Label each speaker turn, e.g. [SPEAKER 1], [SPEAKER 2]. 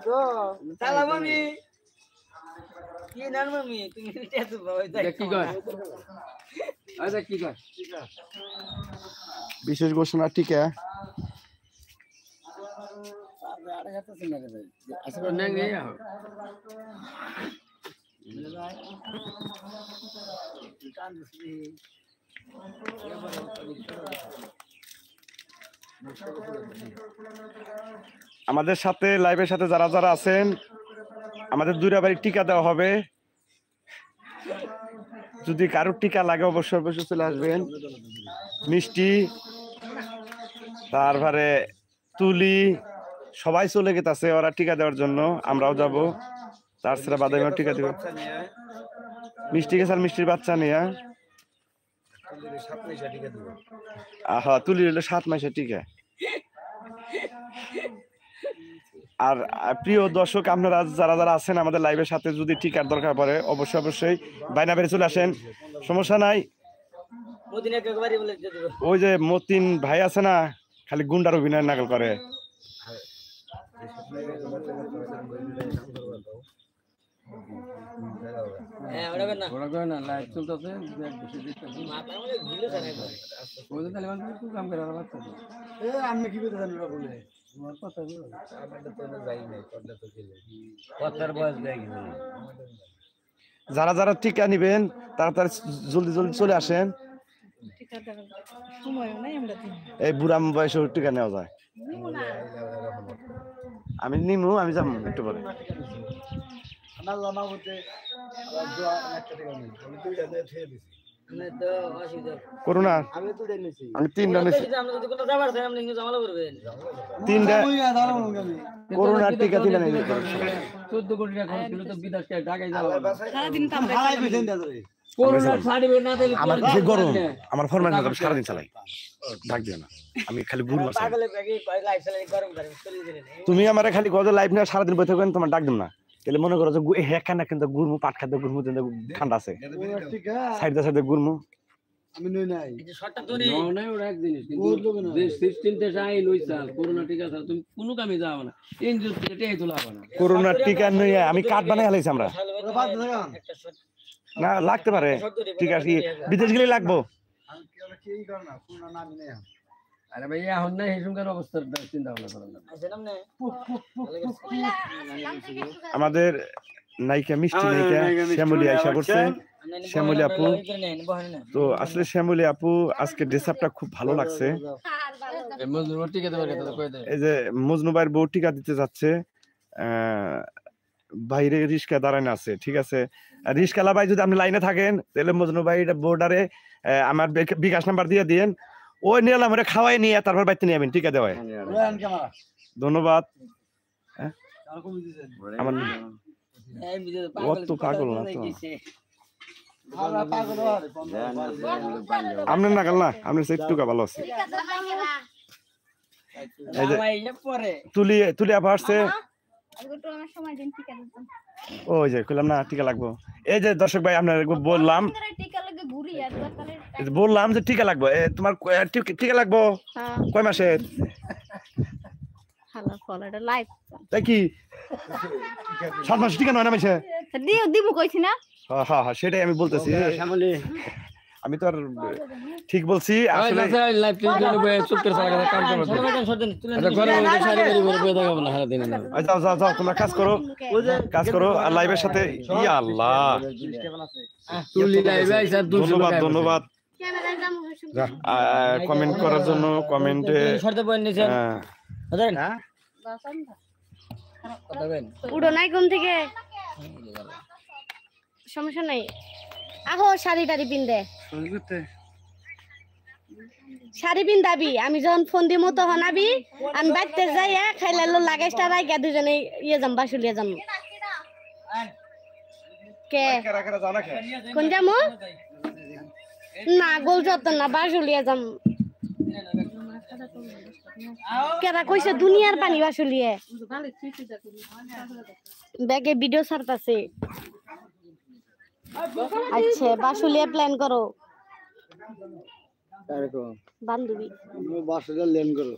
[SPEAKER 1] সালাম আমি কি নাম আমি তুমি এটা তো ভাই কি কয় আচ্ছা কি কয়
[SPEAKER 2] বিশেষ ঘোষণা টিকা আমাদের সাথে লাইভের সাথে যারা যারা আছেন আমাদের দুইবারই টিকা দেওয়া হবে যদি কারোর টিকা লাগে অবশ্যই অবশ্যই চলে আসবেন মিষ্টি তারপরে তুলি সবাই চলে গেছে ওরা টিকা দেওয়ার জন্য আমরাও যাব তার সাথে বাদামিও টিকা দিব মিষ্টি গেছে আর মিষ্টির বাচ্চা নিয়ে আহা তুলি হলো 7 মাসের টিকা আর প্রিয় দর্শক আপনারা যারা যারা আছেন আমাদের লাইভের সাথে যদি টিকার দরকার পড়ে অবশ্যই অবশ্যই বাইনা বেড়ে চলে আসেন সমস্যা নাই ওই যে মতিন ভাই আছে না খালি গুন্ডার অভিনয় নাকল করে যারা যারা টিকা নিবেন তাড়াতাড়ি জলদি জলদি চলে আসেন এই বুড়া বয়সে টিকা নেওয়া যায় আমি নিমু আমি যাবো একটু পরে করোনা আমি 3টা নিয়েছি 3টা করোনা টিকা 3টা নিয়েছি
[SPEAKER 1] 14 কোটি টাকা খরচ ছিল তো বিদেশ কে ঢাকায় যাওয়া
[SPEAKER 3] সারাদিন কাম
[SPEAKER 2] আমার যে গরম আমার ফরমাইশ আমি সারাদিন চালাই ডাক দিও না আমি খালি গুড় তুমি আমারে খালি গজ লাইভ না সারাদিন বসে থাকবেন তোমার ডাক দিম না তাহলে মনে করো যে হ্যাঁ না কিন্তু গুড়মু পাট খাদ্য গুড়মু ঠান্ডা আছে সাইডে সাইডে গুড়মু
[SPEAKER 4] আমি নই নাই
[SPEAKER 1] এই যে শর্টটা ধরে নাই ওরা এক জিনিস কিন্তু যে সিস্টেমতে যাই লইছাল করোনা টিকা ছাড়া তুমি কোনো কামে যাও না এনজিও থেকে টেই তোলা হবে না
[SPEAKER 2] করোনা টিকা নইয়া আমি কাট বানাই আলাইছি আমরা না লাগতে পারে ঠিক আছে বিদেশ গেলে লাগবো
[SPEAKER 1] আরে ভাই এখন না হিসুমকার অবস্থার চিন্তা ভাবনা করেন না
[SPEAKER 2] আমাদের নায়িকা মিষ্টি নায়িকা শ্যামলী আয়শা করছে শ্যামলী আপু তো আসলে শ্যামলী আপু আজকে ড্রেস আপটা খুব ভালো লাগছে এই যে মজনু ভাইয়ের বউ টিকা দিতে যাচ্ছে বাইরে রিস্কা দাঁড়ানো আছে ঠিক আছে রিস্কালা ভাই যদি আপনি লাইনে থাকেন তাহলে মজনু ভাই বোর্ডারে আমার বিকাশ নাম্বার দিয়ে দিয়েন ওই নিলাম ওরা খাওয়াই নিয়ে তারপর বাইতে নিয়ে যাবেন টিকা দেওয়ায় ধন্যবাদ আমার অত পাগল না তো আপনার নাগাল না আপনার একটু ভালো আছে তুলি তুলি আবার আসছে ওই যে কইলাম না টিকা লাগবো এই যে দর্শক ভাই আপনার বললাম যে টিকা লাগবে তোমার টিকা লাগবো কয় মাসের তাই কি 7 মাস টিকা নয় না মাসে
[SPEAKER 3] দিব কইছি না
[SPEAKER 2] হ্যাঁ হ্যাঁ সেটাই আমি বলতেছি আমি তো আর ঠিক বলছি আসলে
[SPEAKER 1] লাইভ টিভি জন্য চুপ করে সারা কাম করতে আচ্ছা ঘরে বসে সারি বাড়ি বসে বসে থাকব না সারা দিন না
[SPEAKER 2] যাও যাও যাও তোমরা কাজ করো আর লাইভের সাথে ইয়া আল্লাহ
[SPEAKER 1] তুলি লাইভে আইসা
[SPEAKER 2] ধন্যবাদ ধন্যবাদ কমেন্ট করার জন্য কমেন্টে
[SPEAKER 1] শর্তে পয়েন্ট নিছেন বুঝলেন
[SPEAKER 3] উড়ো নাই ঘুম থেকে সমস্যা নাই আহো শাড়ি টাড়ি পিন্দে শাড়ি পিন্দাবি আমি যখন ফোন দিমু তখন আবি আমি বাইতে যাই খাইলে লাগাইটা রাইগা দুজনে ইয়ে যাম বাসুলিয়া যাম কে কোন যামু না গোল যত না বাসুলিয়া যাম কেরা কইছে দুনিয়ার পানি বাসুলিয়ে ব্যাগে ভিডিও ছাড়তাছে আচ্ছা বাসুলিয়া প্ল্যান করো বান্ধবী
[SPEAKER 4] বাসুলিয়া প্ল্যান করো